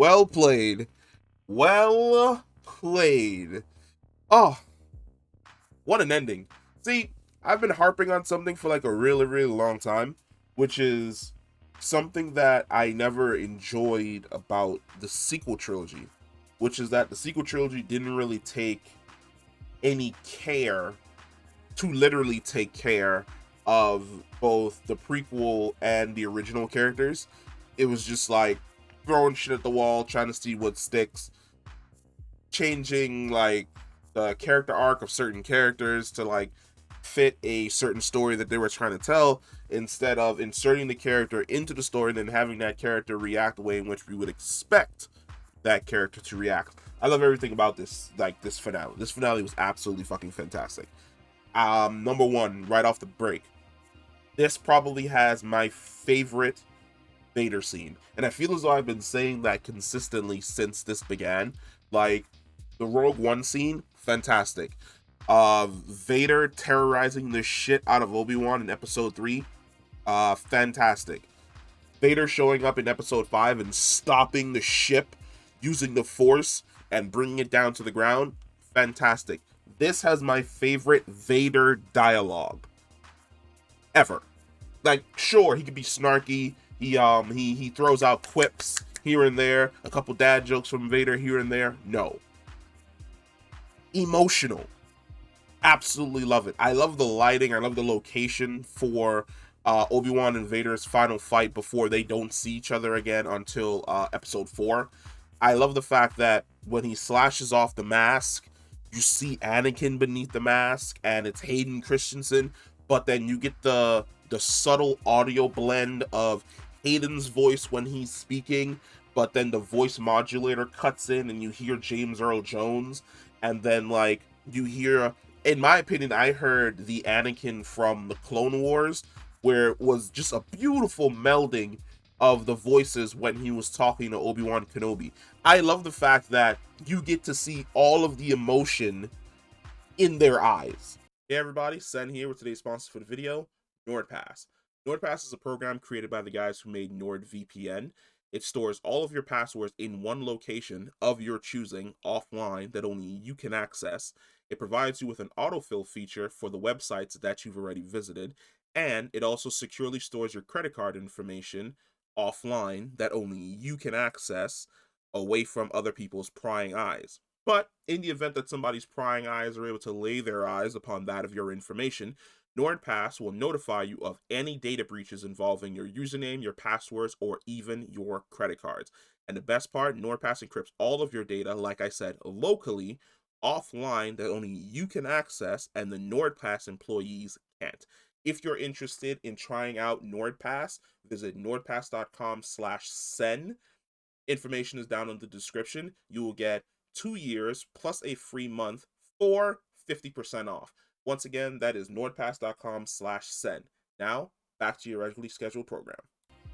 Well played. Well played. Oh, what an ending. See, I've been harping on something for like a really long time, which is something that I never enjoyed about the sequel trilogy, which is that the sequel trilogy didn't really take any care to literally take care of both the prequel and the original characters. It was just like throwing shit at the wall, trying to see what sticks, changing like the character arc of certain characters to like fit a certain story that they were trying to tell, instead of inserting the character into the story and then having that character react the way in which we would expect that character to react. I love everything about this, like this finale. This finale was absolutely fucking fantastic. Number one, right off the break, this probably has my favorite Vader scene, and I feel as though I've been saying that consistently since this began. Like the Rogue One scene, fantastic. Vader terrorizing the shit out of Obi-Wan in Episode 3, fantastic. Vader showing up in Episode 5 and stopping the ship using the Force and bringing it down to the ground, fantastic. This has my favorite Vader dialogue ever. Like, sure, he could be snarky. He throws out quips here and there, a couple dad jokes from Vader here and there. No. Emotional. Absolutely love it. I love the lighting. I love the location for Obi-Wan and Vader's final fight before they don't see each other again until Episode 4. I love the fact that when he slashes off the mask, you see Anakin beneath the mask, and it's Hayden Christensen, but then you get the subtle audio blend of Hayden's voice when he's speaking, but then the voice modulator cuts in and you hear James Earl Jones, and then like you hear, in my opinion, I heard the Anakin from the Clone Wars, where it was just a beautiful melding of the voices when he was talking to Obi-Wan Kenobi. I love the fact that you get to see all of the emotion in their eyes. Hey everybody, Sen here with today's sponsor for the video, Nordpass. Nordpass is a program created by the guys who made NordVPN. It stores all of your passwords in one location of your choosing, offline, that only you can access. It provides you with an autofill feature for the websites that you've already visited, and it also securely stores your credit card information offline that only you can access, away from other people's prying eyes. But in the event that somebody's prying eyes are able to lay their eyes upon that of your information, Nordpass will notify you of any data breaches involving your username, your passwords, or even your credit cards. And the best part, Nordpass encrypts all of your data, like I said, locally, offline, that only you can access and the Nordpass employees can't. If you're interested in trying out Nordpass, visit nordpass.com/sen. Information is down in the description. You will get 2 years plus a free month for 50% off. Once again, that is nordpass.com/sen. Now, back to your regularly scheduled program.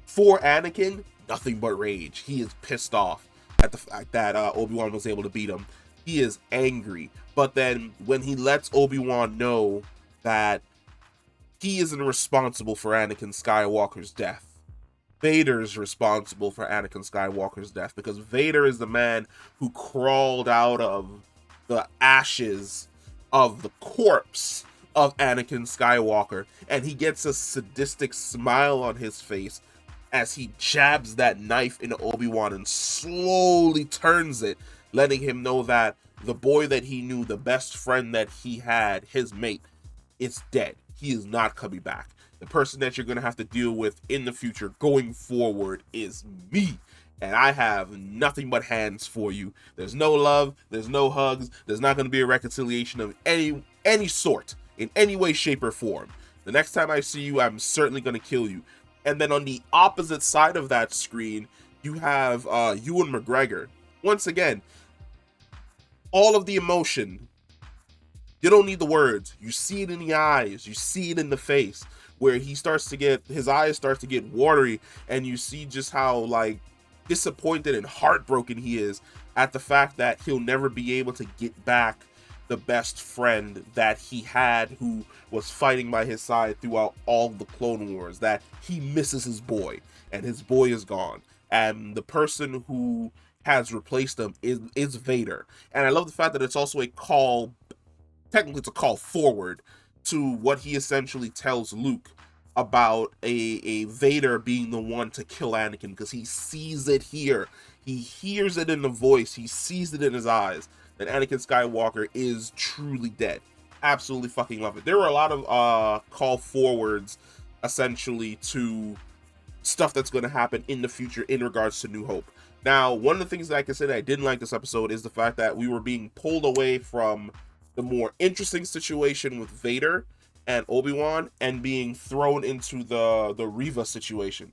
For Anakin, nothing but rage. He is pissed off at the fact that Obi-Wan was able to beat him. He is angry. But then when he lets Obi-Wan know that he isn't responsible for Anakin Skywalker's death, Vader is responsible for Anakin Skywalker's death, because Vader is the man who crawled out of the ashes of the corpse of Anakin Skywalker, and he gets a sadistic smile on his face as he jabs that knife into Obi-Wan and slowly turns it, letting him know that the boy that he knew, the best friend that he had, his mate, is dead. He is not coming back. The person that you're going to have to deal with in the future going forward is me. And I have nothing but hands for you. There's no love. There's no hugs. There's not going to be a reconciliation of any sort, in any way, shape, or form. The next time I see you, I'm certainly going to kill you. And then on the opposite side of that screen, you have Ewan McGregor. Once again, all of the emotion. You don't need the words. You see it in the eyes. You see it in the face, where he starts to get, his eyes start to get watery, and you see just how like disappointed and heartbroken he is at the fact that he'll never be able to get back the best friend that he had, who was fighting by his side throughout all the Clone Wars, that he misses his boy, and his boy is gone. And the person who has replaced him is Vader. And I love the fact that it's also a call, technically it's a call forward to what he essentially tells Luke about a Vader being the one to kill Anakin, because he sees it here. He hears it in the voice. He sees it in his eyes that Anakin Skywalker is truly dead. Absolutely fucking love it. There were a lot of call forwards essentially to stuff that's going to happen in the future in regards to New Hope. Now, one of the things that I can say that I didn't like this episode is the fact that we were being pulled away from the more interesting situation with Vader and Obi-Wan and being thrown into the Riva situation.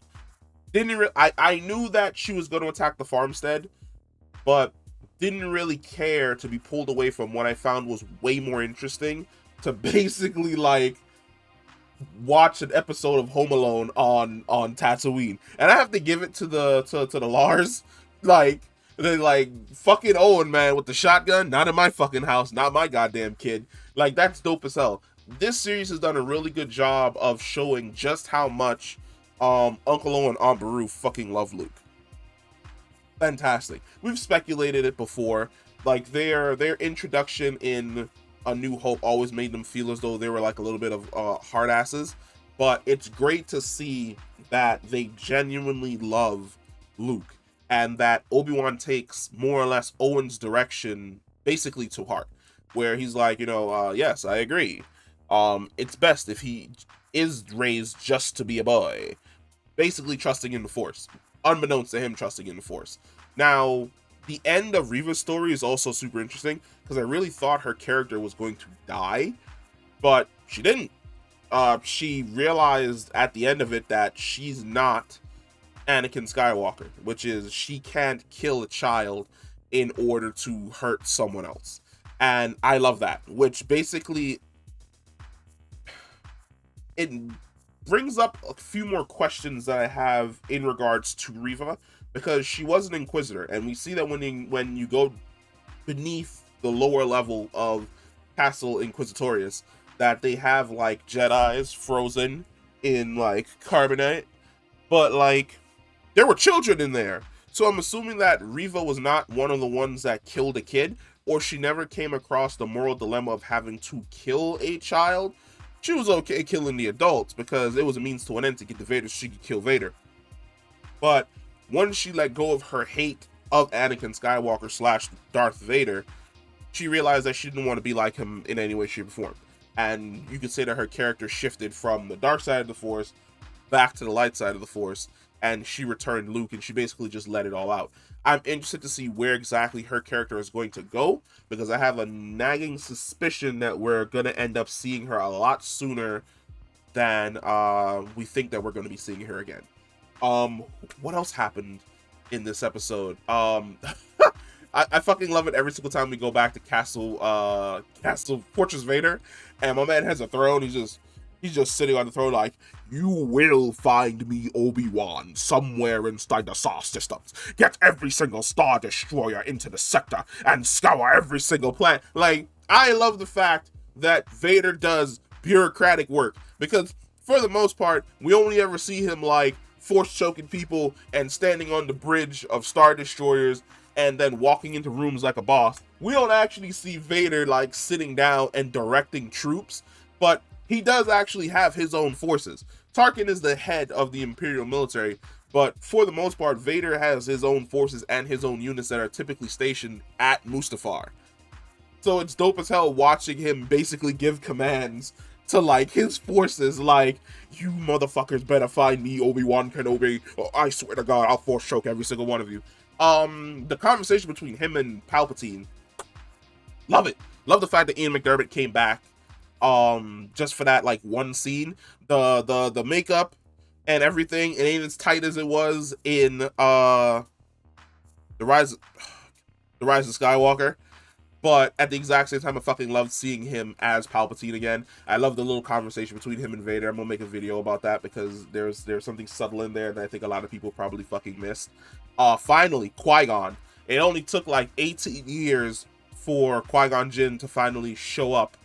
I knew that she was going to attack the farmstead, but didn't really care to be pulled away from what I found was way more interesting, to basically like watch an episode of Home Alone on Tatooine. And I have to give it to the Lars, like they like fucking Owen, man, with the shotgun. Not in my fucking house, not my goddamn kid. Like, that's dope as hell. This series has done a really good job of showing just how much Uncle Owen and Aunt Beru fucking love Luke. Fantastic. We've speculated it before. Like, their introduction in A New Hope always made them feel as though they were like a little bit of hard asses. But it's great to see that they genuinely love Luke, and that Obi-Wan takes more or less Owen's direction basically to heart, where he's like, yes, I agree. It's best if he is raised just to be a boy. Basically trusting in the Force. Unbeknownst to him, trusting in the Force. Now, the end of Riva's story is also super interesting, because I really thought her character was going to die, but she didn't. She realized at the end of it that she's not Anakin Skywalker, which is she can't kill a child in order to hurt someone else. And I love that, which basically it brings up a few more questions that I have in regards to Riva, because she was an Inquisitor, and we see that when you go beneath the lower level of Castle Inquisitorius, that they have like Jedis frozen in like carbonite, but like there were children in there. So I'm assuming that Riva was not one of the ones that killed a kid, or she never came across the moral dilemma of having to kill a child. She was okay killing the adults because it was a means to an end to get to Vader so she could kill Vader. But once she let go of her hate of Anakin Skywalker / Darth Vader, she realized that she didn't want to be like him in any way, shape, or form. And you could say that her character shifted from the dark side of the Force back to the light side of the Force, and she returned Luke, and she basically just let it all out. I'm interested to see where exactly her character is going to go, because I have a nagging suspicion that we're going to end up seeing her a lot sooner than we think that we're going to be seeing her again. What else happened in this episode? I fucking love it every single time we go back to Castle Fortress Vader, and my man has a throne. He's just sitting on the throne like, you will find me, Obi-Wan, somewhere inside the Star systems. Get every single Star Destroyer into the sector and scour every single planet. Like, I love the fact that Vader does bureaucratic work, because for the most part, we only ever see him like force choking people and standing on the bridge of Star Destroyers and then walking into rooms like a boss. We don't actually see Vader like sitting down and directing troops, but he does actually have his own forces. Tarkin is the head of the Imperial military, but for the most part, Vader has his own forces and his own units that are typically stationed at Mustafar. So it's dope as hell watching him basically give commands to like his forces, like, you motherfuckers better find me, Obi-Wan Kenobi, or I swear to God, I'll force choke every single one of you. The conversation between him and Palpatine, love it. Love the fact that Ian McDiarmid came back just for that like one scene. The makeup and everything, it ain't as tight as it was in the Rise of Skywalker, but at the exact same time, I fucking loved seeing him as Palpatine again. I love the little conversation between him and Vader. I'm gonna make a video about that because there's something subtle in there that I think a lot of people probably fucking missed. Finally, Qui-Gon. It only took like 18 years for Qui-Gon Jinn to finally show up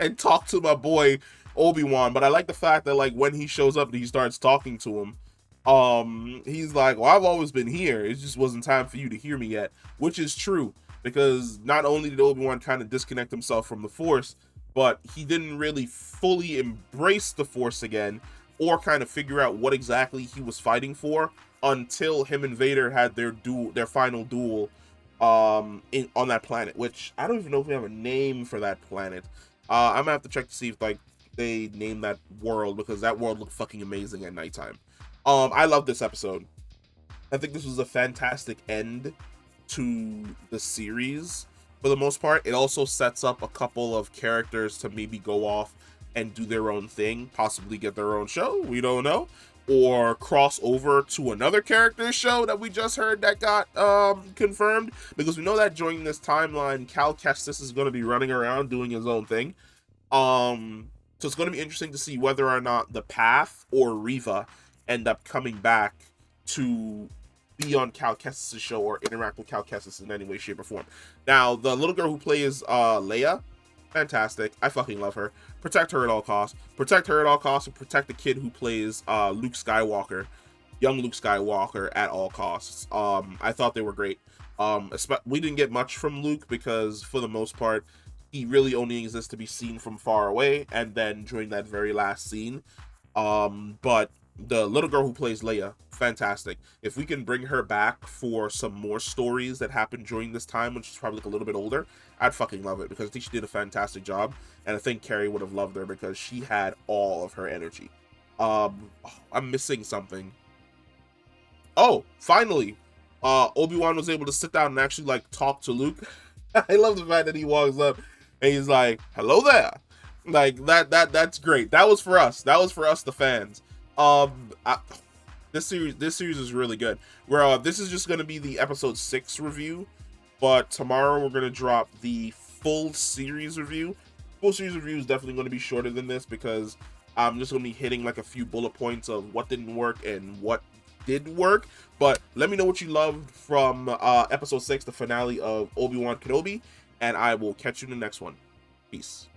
and talk to my boy Obi-Wan, but I like the fact that like when he shows up and he starts talking to him, He's like, well, I've always been here. It just wasn't time for you to hear me yet, which is true, because not only did Obi-Wan kind of disconnect himself from the Force, but he didn't really fully embrace the Force again, or kind of figure out what exactly he was fighting for until him and Vader had their final duel, on that planet, which I don't even know if we have a name for that planet. I'm gonna have to check to see if like they named that world, because that world looked fucking amazing at nighttime. I love this episode. I think this was a fantastic end to the series for the most part. It also sets up a couple of characters to maybe go off and do their own thing, possibly get their own show, we don't know, or cross over to another character's show that we just heard that got confirmed, because we know that during this timeline, Cal Kestis is going to be running around doing his own thing. So it's going to be interesting to see whether or not the Path or Riva end up coming back to be on Cal Kestis' show or interact with Cal Kestis in any way, shape, or form. Now, the little girl who plays Leia, fantastic. I fucking love her. Protect her at all costs. Protect her at all costs, and protect the kid who plays Luke Skywalker, young Luke Skywalker, at all costs. I thought they were great. We didn't get much from Luke because, for the most part, he really only exists to be seen from far away, and then during that very last scene. But the little girl who plays Leia, fantastic. If we can bring her back for some more stories that happened during this time, when she's probably like a little bit older, I'd fucking love it, because I think she did a fantastic job, and I think Carrie would have loved her because she had all of her energy. I'm missing something. Oh, finally, Obi-Wan was able to sit down and actually like talk to Luke. I love the fact that he walks up and he's like, "Hello there." Like that's great. That was for us. That was for us, the fans. This series is really good. This is just gonna be the episode 6 review, but tomorrow we're gonna drop the full series review. Full series review is definitely going to be shorter than this, because I'm just gonna be hitting like a few bullet points of what didn't work and what did work. But let me know what you loved from episode 6, the finale of Obi-Wan Kenobi, and I will catch you in the next one. Peace.